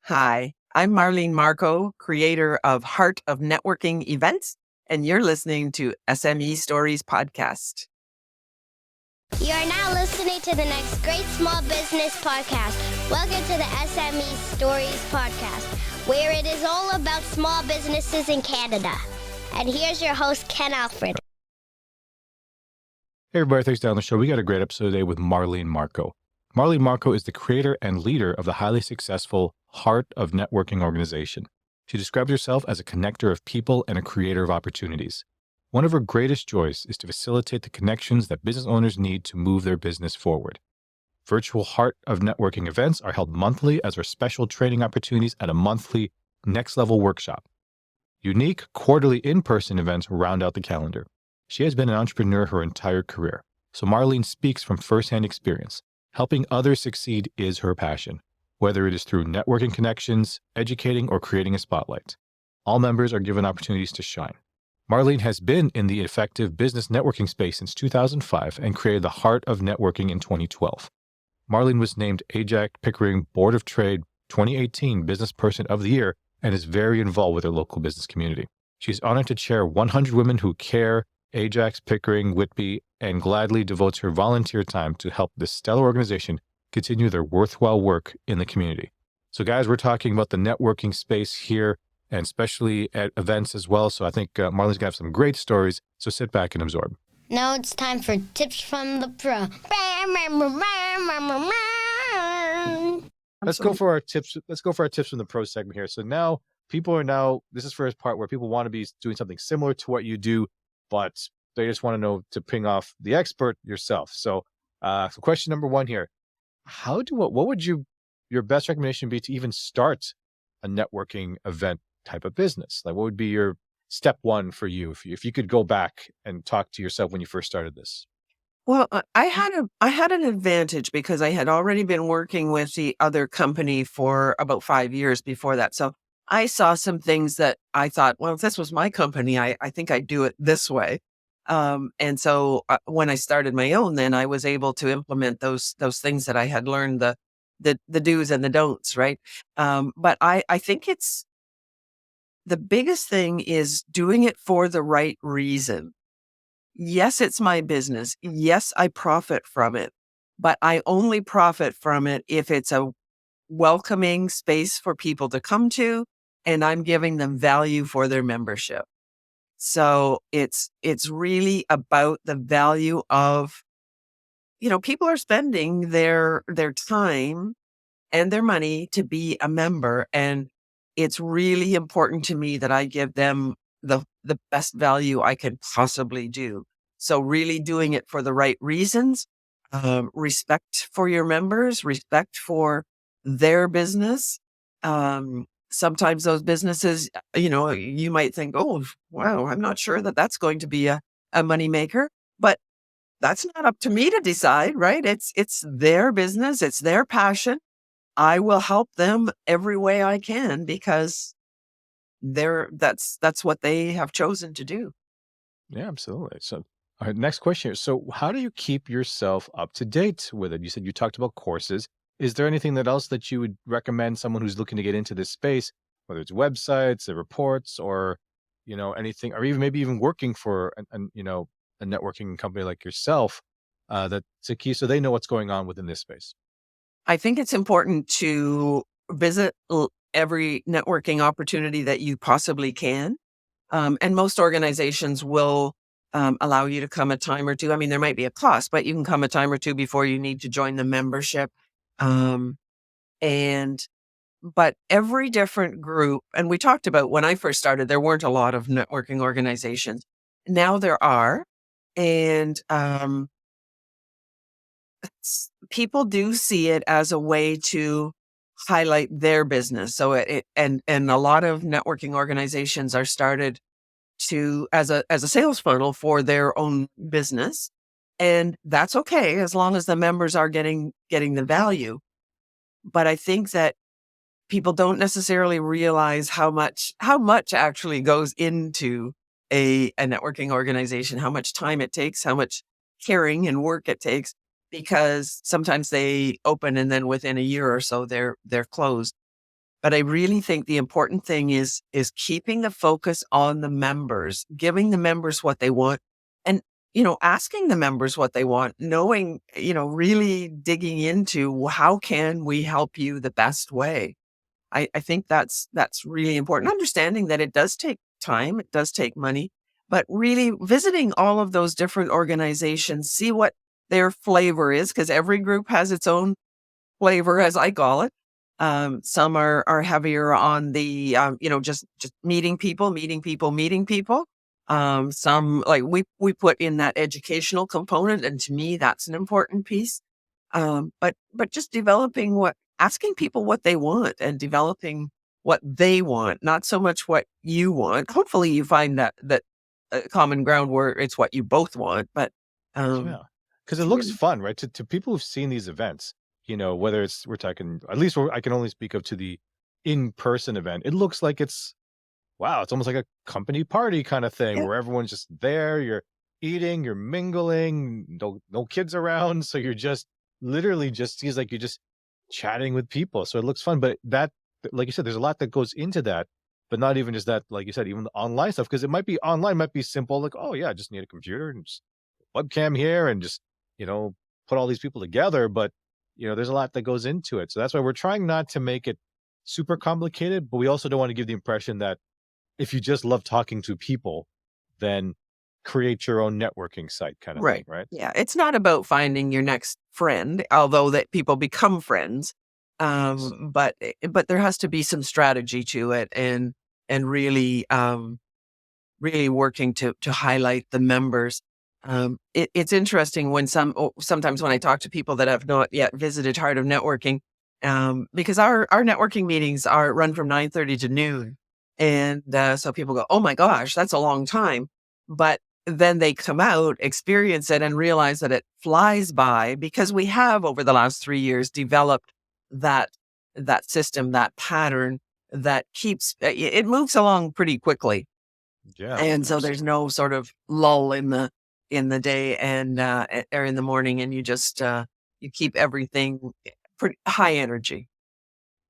Hi, I'm Marlene Marco, creator of Heart of Networking Events, and you're listening to S.M.E Stories Podcast. You are now listening to the next great small business podcast. Welcome to the S.M.E Stories Podcast, where it is all about small businesses in Canada. And here's your host, Ken Alfred. Hey everybody, thanks for down the show. We got a great episode today with Marlene Marco. Marlene Marco is the creator and leader of the highly successful Heart of Networking organization. She describes herself as a connector of people and a creator of opportunities. One of her greatest joys is to facilitate the connections that business owners need to move their business forward. Virtual Heart of Networking events are held monthly as our special training opportunities at a monthly Next Level workshop. Unique quarterly in-person events round out the calendar. She has been an entrepreneur her entire career, so Marlene speaks from firsthand experience. Helping others succeed is her passion, whether it is through networking connections, educating, or creating a spotlight. All members are given opportunities to shine. Marlene has been in the effective business networking space since 2005 and created the Heart of Networking in 2012. Marlene was named Ajax Pickering Board of Trade 2018 Business Person of the Year and is very involved with her local business community. She's honored to chair 100 Women Who Care, Ajax Pickering Whitby, and gladly devotes her volunteer time to help this stellar organization continue their worthwhile work in the community. So guys, we're talking about the networking space here, and especially at events as well. So I think Marlene's going to have some great stories, so sit back and absorb. Now it's time for tips from the pro. Let's go for our tips. Let's go for our tips from the pro segment here. So now this is first part where people want to be doing something similar to what you do, but they just want to know to ping off the expert yourself. So question number one here, what would your best recommendation be to even start a networking event type of business? Like what would be your step one for you if you could go back and talk to yourself when you first started this? Well, I had an advantage because I had already been working with the other company for about 5 years before that. So I saw some things that I thought, well, if this was my company, I think I'd do it this way. And so when I started my own, then I was able to implement those things that I had learned, the do's and the don'ts, right? But I think the biggest thing is doing it for the right reason. Yes, it's my business. Yes, I profit from it, but I only profit from it if it's a welcoming space for people to come to, and I'm giving them value for their membership. So it's really about the value of, people are spending their time and their money to be a member. And it's really important to me that I give them the best value I can possibly do. So really doing it for the right reasons, respect for your members, respect for their business. Sometimes those businesses, you might think, oh, wow, I'm not sure that that's going to be a moneymaker, but that's not up to me to decide, right? It's their business. It's their passion. I will help them every way I can because that's what they have chosen to do. Yeah, absolutely. So all right, next question here. So how do you keep yourself up to date with it? You said you talked about courses. Is there anything else that you would recommend someone who's looking to get into this space, whether it's websites or reports or, anything, or even maybe even working for a networking company like yourself, that's a key so they know what's going on within this space? I think it's important to visit every networking opportunity that you possibly can. And most organizations will allow you to come a time or two. I mean, there might be a cost, but you can come a time or two before you need to join the membership. But every different group, and we talked about when I first started, there weren't a lot of networking organizations. Now there are. And people do see it as a way to highlight their business. So and a lot of networking organizations are started as a sales funnel for their own business. And that's okay as long as the members are getting the value. But I think that people don't necessarily realize how much actually goes into a networking organization, how much time it takes, how much caring and work it takes, because sometimes they open and then within a year or so they're closed. But I really think the important thing is keeping the focus on the members, giving the members what they want, and asking the members what they want, knowing, really digging into how can we help you the best way. I think that's really important. Understanding that it does take time, it does take money, but really visiting all of those different organizations, see what their flavor is, because every group has its own flavor, as I call it. Some are heavier on the just meeting people, meeting people, meeting people. Some like we put in that educational component, and to me, that's an important piece. But just asking people what they want and developing what they want, not so much what you want. Hopefully, you find that common ground where it's what you both want. But um, Yeah. Because it it's looks really fun, right? To people who've seen these events, whether it's we're talking, at least I can only speak of to the in-person event. It looks like wow, it's almost like a company party kind of thing yeah, where everyone's just there, you're eating, you're mingling, no kids around. So you're just literally just seems like you're just chatting with people. So it looks fun. But that, like you said, there's a lot that goes into that, but not even just that, like you said, even the online stuff, because it might be online, might be simple, like, oh yeah, I just need a computer and just webcam here and just, you know, put all these people together. But, there's a lot that goes into it. So that's why we're trying not to make it super complicated, but we also don't want to give the impression that if you just love talking to people, then create your own networking site kind of thing, right. right? Yeah, it's not about finding your next friend, although that people become friends. Yes. But there has to be some strategy to it, and really working to highlight the members. It's interesting when sometimes when I talk to people that have not yet visited Heart of Networking, because our networking meetings are run from 9:30 to noon, and so people go, "Oh my gosh, that's a long time," but then they come out, experience it, and realize that it flies by because we have over the last 3 years developed that that system, that pattern that keeps it moves along pretty quickly, Yeah, and so there's absolutely. no sort of lull in the day and, or in the morning, and you keep everything pretty high energy.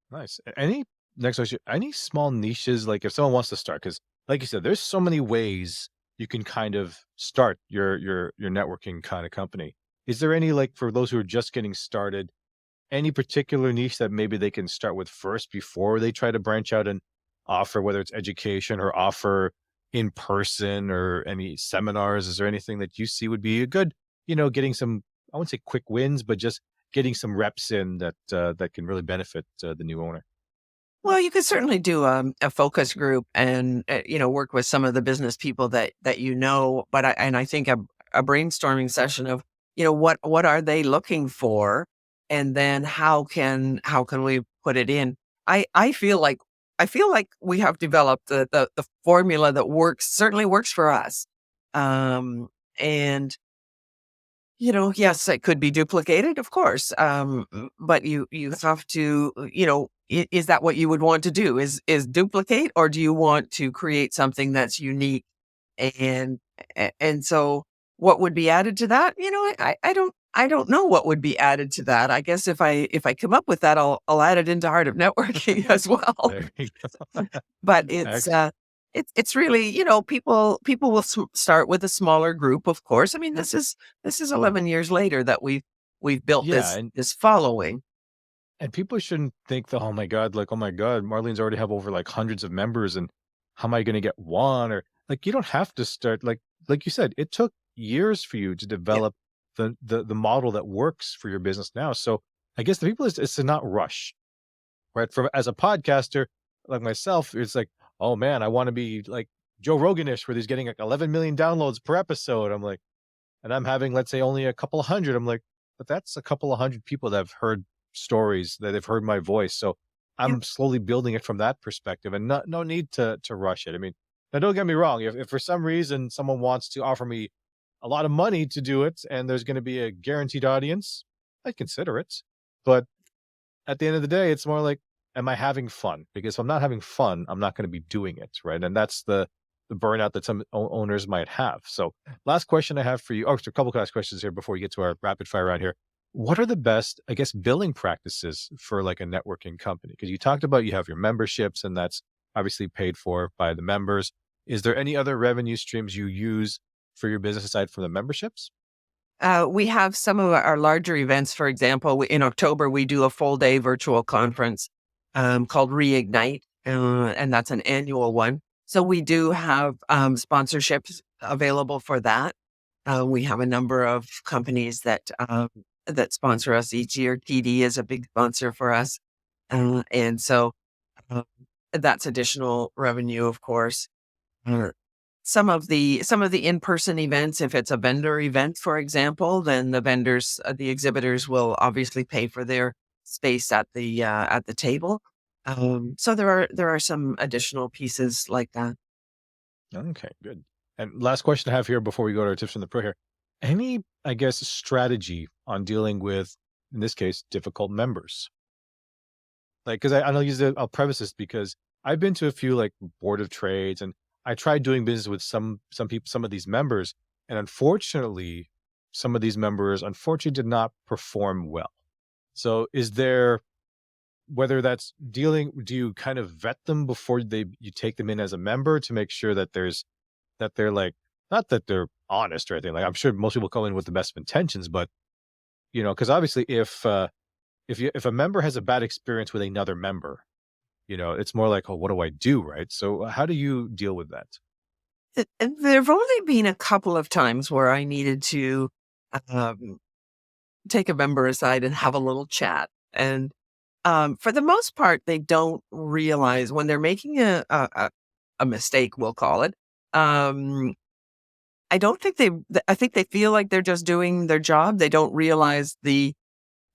Nice. Any next question? Any small niches, like if someone wants to start, because like you said, there's so many ways you can kind of start your networking kind of company. Is there any, like, for those who are just getting started, any particular niche that maybe they can start with first before they try to branch out and offer, whether it's education or offer in person or any seminars? Is there anything that you see would be a good, getting some, I wouldn't say quick wins, but just getting some reps in that that can really benefit the new owner? Well, you could certainly do a focus group and, work with some of the business people that but I think a brainstorming session of, what are they looking for? And then how can we put it in? I feel like we have developed the formula that certainly works for us. And yes, it could be duplicated, of course. But you have to, is that what you would want to do? Is duplicate, or do you want to create something that's unique? And and so, what would be added to that? I don't know what would be added to that. I guess if I come up with that, I'll add it into Heart of Networking as well. There you go. But it's Excellent. it's really, people will start with a smaller group, of course. I mean, this is 11 years later that we've built Yeah, this following. and people shouldn't think that, oh my god, like, oh my god, Marlene's already have over like hundreds of members, and how am I going to get one? Or like, you don't have to start like you said, it took years for you to Yeah. develop the model that works for your business now. So I guess the people is to not rush, right? For as a podcaster like myself, it's like, oh man, I want to be like Joe Roganish, where he's getting like 11 million downloads per episode. I'm like, and I'm having, let's say, only a couple of hundred. I'm like, but that's a couple of hundred people that have heard stories, that have heard my voice. So Yeah. I'm slowly building it from that perspective, and no need to rush it. I mean, now don't get me wrong. If for some reason someone wants to offer me a lot of money to do it, and there's going to be a guaranteed audience, I'd consider it. But at the end of the day, it's more like, am I having fun? Because if I'm not having fun, I'm not going to be doing it, right? And that's the burnout that some owners might have. So, last question I have for you. Oh, so a couple of last questions here before we get to our rapid fire round here. what are the best, I guess, billing practices for like a networking company? Because you talked about you have your memberships and that's obviously paid for by the members. Is there any other revenue streams you use for your business aside from the memberships? We have some of our larger events. For example, in October, we do a full day virtual conference called Reignite, and that's an annual one. So we do have sponsorships available for that. We have a number of companies that sponsor us each year. TD is a big sponsor for us, and so uh, that's additional revenue, of course. Uh, some of the in-person events, if it's a vendor event, for example, then the exhibitors will obviously pay for their space at the table. So there are some additional pieces like that. Okay, good. And last question I have here before we go to our tips from the pro here. Any, I guess, strategy on dealing with, in this case, difficult members? Like, because I'll preface this because I've been to a few like board of trades and I tried doing business with some people, some of these members, and unfortunately, some of these members unfortunately did not perform well. So is there, whether that's dealing, do you kind of vet them before you take them in as a member to make sure that they're like, not that they're honest or anything. Like I'm sure most people come in with the best of intentions, but because obviously if a member has a bad experience with another member, it's more like, oh, what do I do, right? So how do you deal with that? And there've only been a couple of times where I needed to um, take a member aside and have a little chat. And for the most part, they don't realize when they're making a mistake, we'll call it. Um, I don't think I think they feel like they're just doing their job. They don't realize the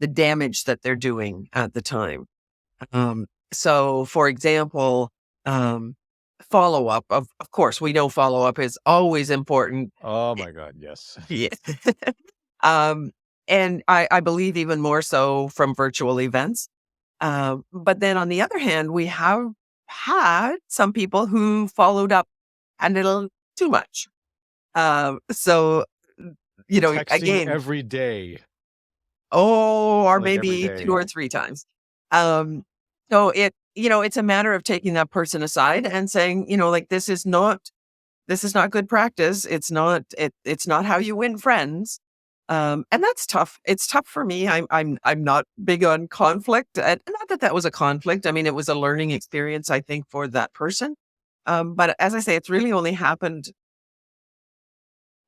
damage that they're doing at the time. So for example, um, follow up, of course, we know follow up is always important. Oh my God, yes. Yeah. um, and I believe even more so from virtual events. But then on the other hand, we have had some people who followed up a little too much. So, Texting again, every day, or like every maybe 2 day. or 3 times. Um, so it's a matter of taking that person aside and saying, like, this is not good practice. It's not how you win friends. And that's tough. It's tough for me. I'm not big on conflict. And not that that was a conflict. I mean, it was a learning experience, I think, for that person. But as I say, it's really only happened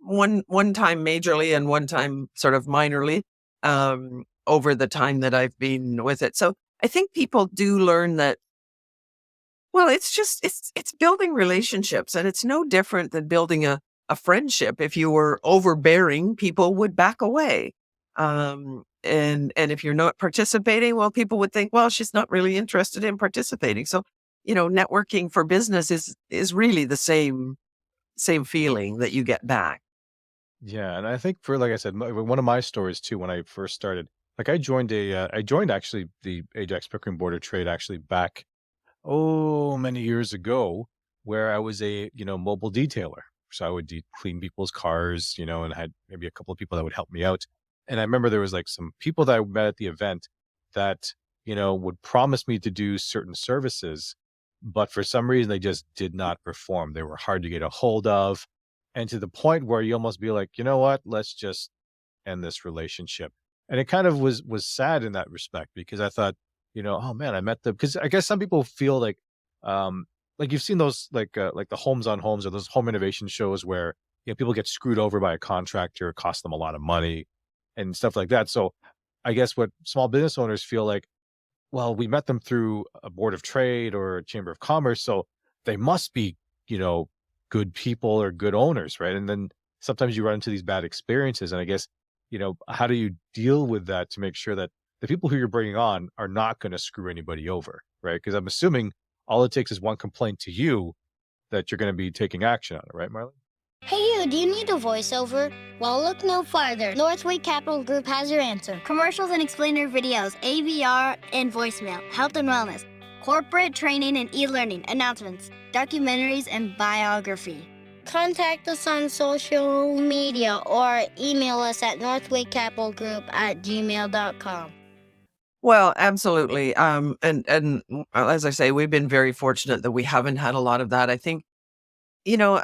one time majorly and one time sort of minorly over the time that I've been with it. So I think people do learn that. Well, it's building relationships, and it's no different than building a friendship. If you were overbearing, people would back away. And if you're not participating, well, people would think, well, she's not really interested in participating. So, networking for business is really the same feeling that you get back. Yeah, and I think for like I said, one of my stories too, when I first started, like I joined actually the Ajax Pickering Board of Trade actually back many years ago, where I was a mobile detailer. So I would clean people's cars, and I had maybe a couple of people that would help me out. And I remember there was like some people that I met at the event that would promise me to do certain services, but for some reason they just did not perform. They were hard to get a hold of, and to the point where you almost be like, you know what, let's just end this relationship. And it kind of was sad in that respect because I thought, oh man, I met them because I guess some people feel like you've seen those like the homes on homes or those home innovation shows where people get screwed over by a contractor, cost them a lot of money and stuff like that. So I guess what small business owners feel like, well, we met them through a board of trade or a chamber of commerce, so they must be, you know, good people or good owners, right? And then sometimes you run into these bad experiences. And I guess, how do you deal with that to make sure that the people who you're bringing on are not going to screw anybody over, right? Because I'm assuming all it takes is one complaint to you that you're going to be taking action on it, right, Marlene? Hey you, do you need a voiceover? Well, look no farther. Northway Capital Group has your answer. Commercials and explainer videos, AVR and voicemail, health and wellness, corporate training and e-learning, announcements, documentaries and biography. contact us on social media or email us at northwakecapitalgroup@gmail.com. Well, absolutely. As I say, we've been very fortunate that we haven't had a lot of that. I think, you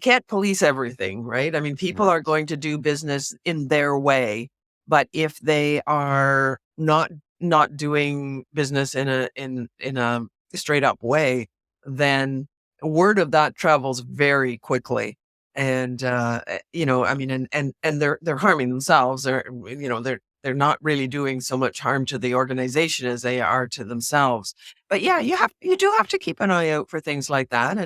can't police everything, right? I mean, people are going to do business in their way, but if they are not doing business in a straight up way, then word of that travels very quickly. And I mean, and they're harming themselves. They're not really doing so much harm to the organization as they are to themselves. But yeah, you do have to keep an eye out for things like that.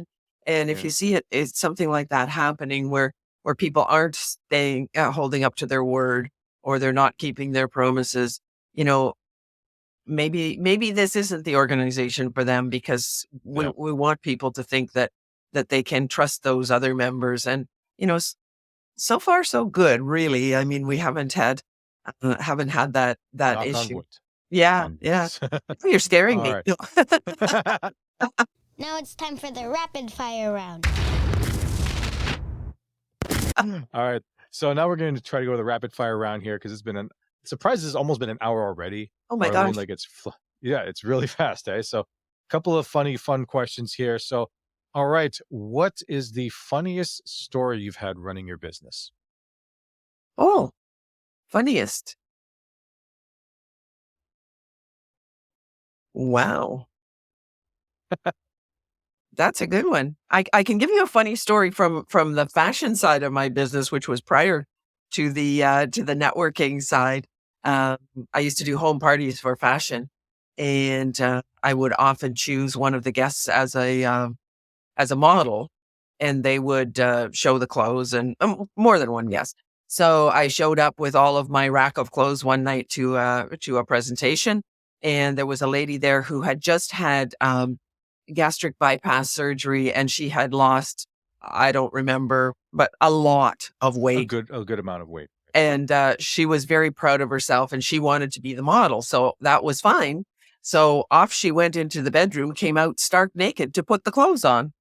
And if Yeah. you see it's something like that happening where people aren't staying, holding up to their word, or they're not keeping their promises, you know, maybe this isn't the organization for them, because we, Yeah. we want people to think that they can trust those other members. And, so far so good, really. I mean, we haven't had that Knock on issue. wood. Yeah, On yeah. wood. You're scaring All me. right. Now it's time for the rapid fire round. All right. So now we're going to try to go to the rapid fire round here, because surprise, it's almost been an hour already. Oh my Marlene, gosh. like it's really fast, eh? So a couple of fun questions here. So, all right, what is the funniest story you've had running your business? Oh, funniest. Wow. That's a good one. I can give you a funny story from the fashion side of my business, which was prior to the networking side. Um, I used to do home parties for fashion, and I would often choose one of the guests as a model, and they would show the clothes, and more than one guest. So I showed up with all of my rack of clothes one night to a presentation, and there was a lady there who had just had gastric bypass surgery, and she had lost, I don't remember, but a lot of A weight. good amount of weight. And she was very proud of herself, and she wanted to be the model. So that was fine. So off she went into the bedroom, came out stark naked to put the clothes on.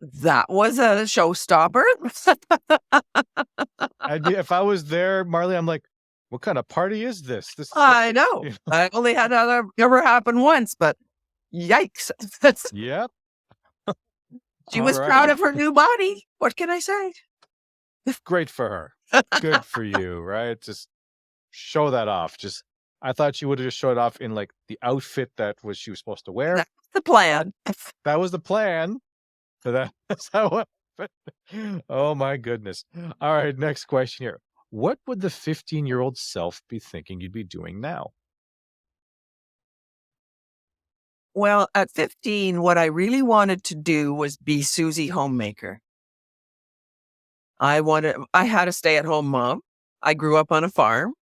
That was a showstopper. If I was there, Marley, I'm like, what kind of party is this? I know. I only had that ever happen once, but yikes. Yep. She All was right. proud of her new body. What can I say? Great for her. Good for you, right? Just show that off. I thought she would have just showed it off in like the outfit she was supposed to wear. That's the plan. That was the plan. So that's how it happened. Oh my goodness. All right, next question here. What would the 15-year-old self be thinking you'd be doing now? Well, at 15, what I really wanted to do was be Susie Homemaker. I had a stay-at-home mom. I grew up on a farm,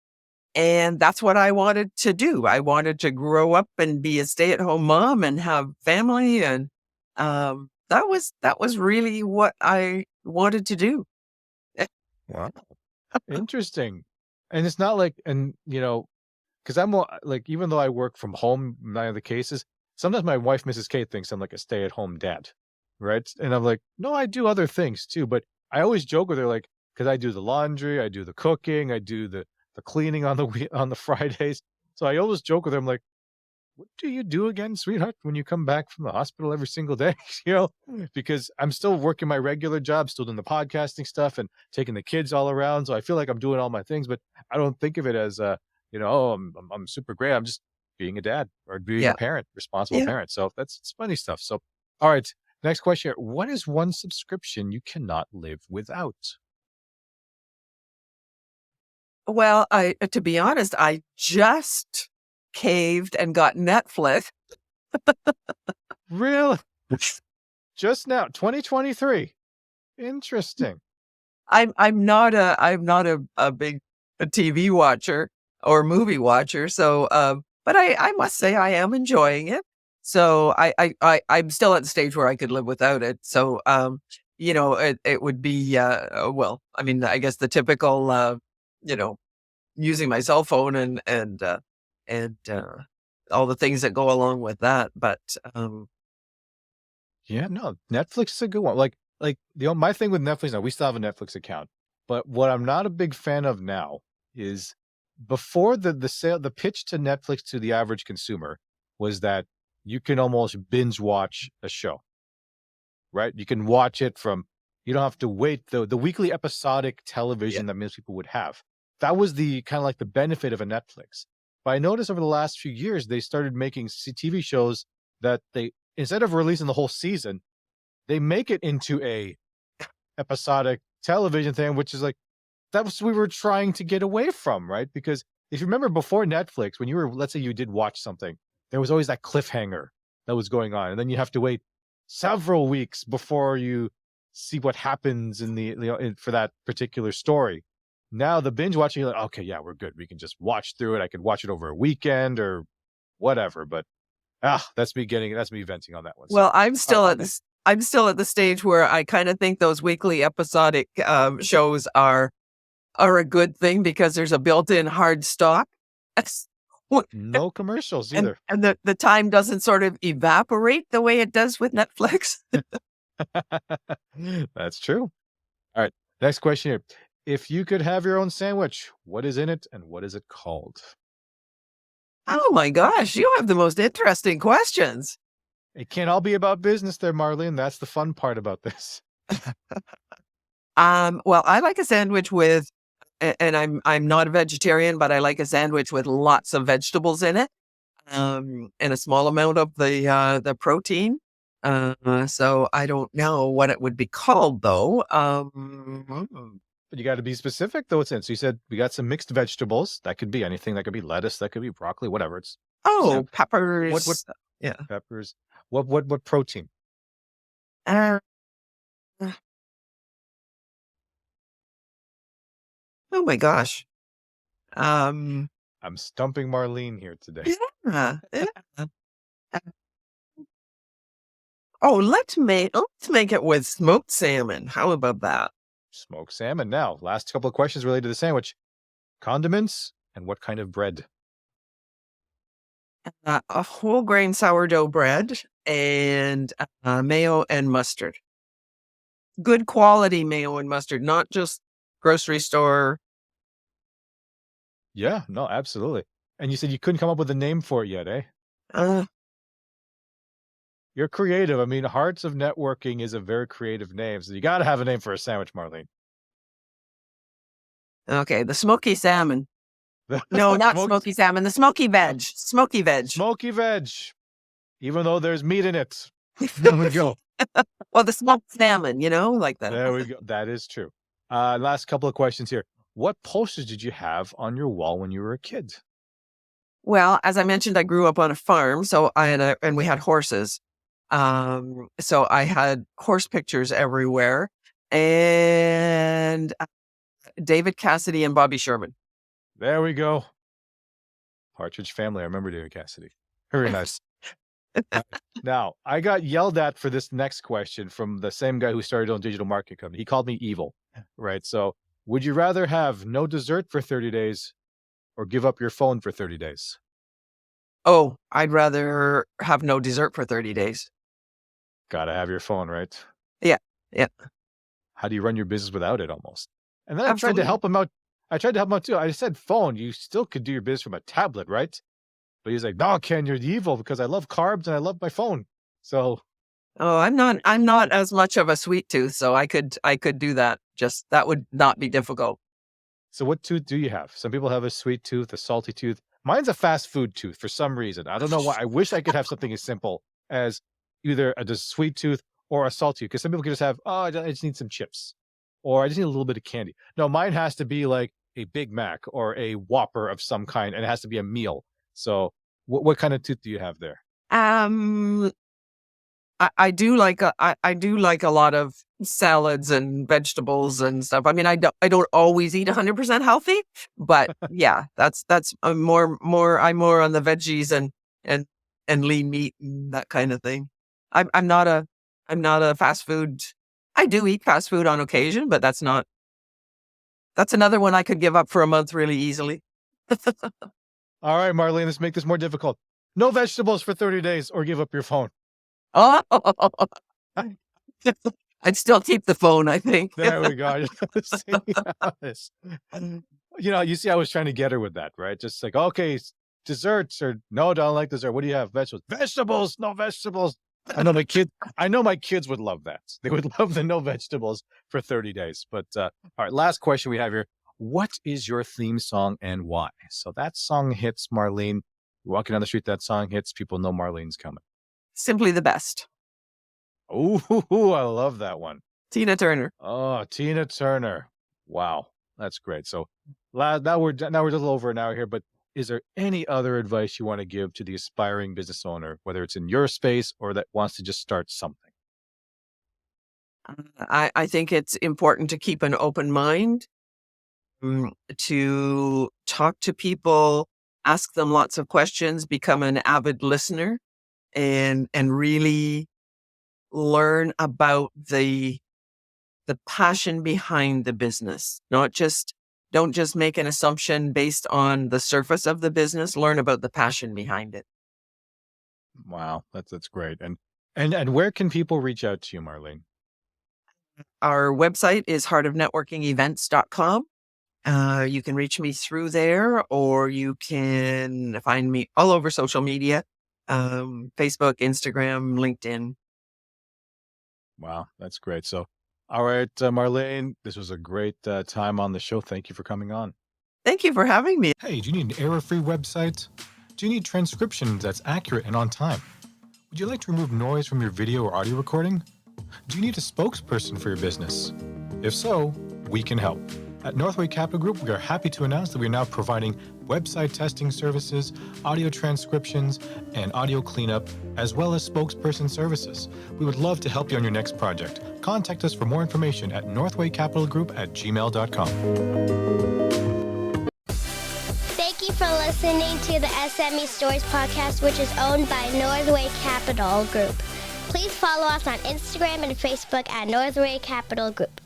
and that's what I wanted to do. I wanted to grow up and be a stay-at-home mom and have family, and that was really what I wanted to do. Wow. Interesting. And it's not like, because I'm like, even though I work from home in many of the cases, sometimes my wife, Mrs. K, thinks I'm like a stay-at-home dad, right? And I'm like, no, I do other things too. But I always joke with her, like, because I do the laundry, I do the cooking, I do the cleaning on the Fridays. So I always joke with her, I'm like, what do you do again, sweetheart, when you come back from the hospital every single day? Because I'm still working my regular job, still doing the podcasting stuff and taking the kids all around. So I feel like I'm doing all my things, but I don't think of it as oh, I'm super great. I'm just being a dad or being Yeah. a parent, responsible Yeah. parent. So it's funny stuff. So, all right, next question here. What is one subscription you cannot live without? Well, to be honest, I just caved and got Netflix. Really? Just now, 2023. Interesting. I'm not a big TV watcher or movie watcher, so but I must say I am enjoying it. So I'm still at the stage where I could live without it. So it would be well, I mean, I guess the typical using my cell phone and all the things that go along with that. But Yeah, no, Netflix is a good one. My thing with Netflix now, we still have a Netflix account, but what I'm not a big fan of now is before the pitch to Netflix to the average consumer was that you can almost binge watch a show, right? You can watch it you don't have to wait the weekly episodic Yeah. television that most people would have. That was the kind of like the benefit of a Netflix. But I noticed over the last few years, they started making TV shows that instead of releasing the whole season, they make it into a episodic television thing, which is like, that was we were trying to get away from, right? Because if you remember before Netflix, when let's say you did watch something, there was always that cliffhanger that was going on. And then you have to wait several weeks before you see what happens for that particular story. Now the binge watching, you're like, okay, yeah, we're good. We can just watch through it. I can watch it over a weekend or whatever. But that's me venting on that one. Well, So, I'm still at the stage where I kind of think those weekly episodic shows are a good thing because there's a built-in hard stop. no commercials And either. and the time doesn't sort of evaporate the way it does with Netflix. That's true. All right. Next question here. If you could have your own sandwich, what is in it and what is it called? Oh my gosh, you have the most interesting questions. It can't all be about business there, Marlene. That's the fun part about this. Well, I like a sandwich with, and I'm not a vegetarian, but I like a sandwich with lots of vegetables in it, and a small amount of the protein. So I don't know what it would be called though. But you got to be specific, though. It's in. So you said we got some mixed vegetables. That could be anything. That could be lettuce. That could be broccoli. Whatever. It's Oh, What peppers. Yeah. peppers? What protein? Uh, oh my gosh. Um, I'm stumping Marlene here today. yeah. Yeah. Oh, let's make it with smoked salmon. How about that? Smoked salmon. Now, last couple of questions related to the sandwich. Condiments and what kind of bread? A whole grain sourdough bread and mayo and mustard. Good quality mayo and mustard, not just grocery store. Yeah, no, absolutely. And you said you couldn't come up with a name for it yet, eh? Uh, You're creative. I mean, Hearts of Networking is a very creative name. So you got to have a name for a sandwich, Marlene. okay, the smoky salmon. No, not smoky salmon. The smoky veg. Smoky veg. Smoky veg. Even though there's meat in it. There we go. Well, the smoked salmon, like that. There we go. That is true. Last couple of questions here. What posters did you have on your wall when you were a kid? Well, as I mentioned, I grew up on a farm, so and we had horses. So I had horse pictures everywhere, and David Cassidy and Bobby Sherman. There we go. Partridge Family. I remember David Cassidy. Very nice. Now, I got yelled at for this next question from the same guy who started on digital marketing company. He called me evil, right? So would you rather have no dessert for 30 days or give up your phone for 30 days? Oh, I'd rather have no dessert for 30 days. Gotta have your phone, right? Yeah. Yeah. How do you run your business without it almost? And then I tried Absolutely. to help him out. Too. I said phone. You still could do your business from a tablet, right? But he's like, no, Ken, you're evil because I love carbs and I love my phone. So Oh, I'm not as much of a sweet tooth, so I could do that. Just that would not be difficult. So what tooth do you have? Some people have a sweet tooth, a salty tooth. Mine's a fast food tooth for some reason. I don't know why. I wish I could have something as simple as either a sweet tooth or a salty tooth. Because some people can just have, I just need some chips. Or I just need a little bit of candy. No, mine has to be like a Big Mac or a Whopper of some kind. And it has to be a meal. So what kind of tooth do you have there? I do like a lot of salads and vegetables and stuff. I mean, I don't always eat 100% healthy, but yeah, that's I'm more on the veggies and lean meat and that kind of thing. I'm not a fast food. I do eat fast food on occasion, but that's another one I could give up for a month really easily. All right, Marlene, let's make this more difficult. No vegetables for 30 days or give up your phone. Oh, I'd still keep the phone, I think. There we go. Yes. You see, I was trying to get her with that, right? Just like, okay, desserts or no, don't like dessert. What do you have? Vegetables. Vegetables, no vegetables. I know my kids would love that. They would love the no vegetables for 30 days. But all right, last question we have here. What is your theme song and why? So that song hits, Marlene. You're walking down the street, that song hits, people know Marlene's coming. Simply the best. Oh, I love that one. Tina Turner. Oh, Tina Turner. Wow, that's great. So now we're a little over an hour here, but is there any other advice you want to give to the aspiring business owner, whether it's in your space or that wants to just start something? I think it's important to keep an open mind, to talk to people, ask them lots of questions, become an avid listener, and really learn about the passion behind the business. Don't just make an assumption based on the surface of the business. Learn about the passion behind it. Wow, that's great. And where can people reach out to you, Marlene? Our website is heartofnetworkingevents.com. You can reach me through there, or you can find me all over social media, Facebook, Instagram, LinkedIn. Wow, that's great. So, all right, Marlene, this was a great time on the show. Thank you for coming on. Thank you for having me. Hey, do you need an error-free website? Do you need transcription that's accurate and on time? Would you like to remove noise from your video or audio recording? Do you need a spokesperson for your business? If so, we can help. At Northway Capital Group, we are happy to announce that we are now providing website testing services, audio transcriptions, and audio cleanup, as well as spokesperson services. We would love to help you on your next project. Contact us for more information at northwaycapitalgroup@gmail.com. Thank you for listening to the S.M.E Stories podcast, which is owned by Northway Capital Group. Please follow us on Instagram and Facebook at Northway Capital Group.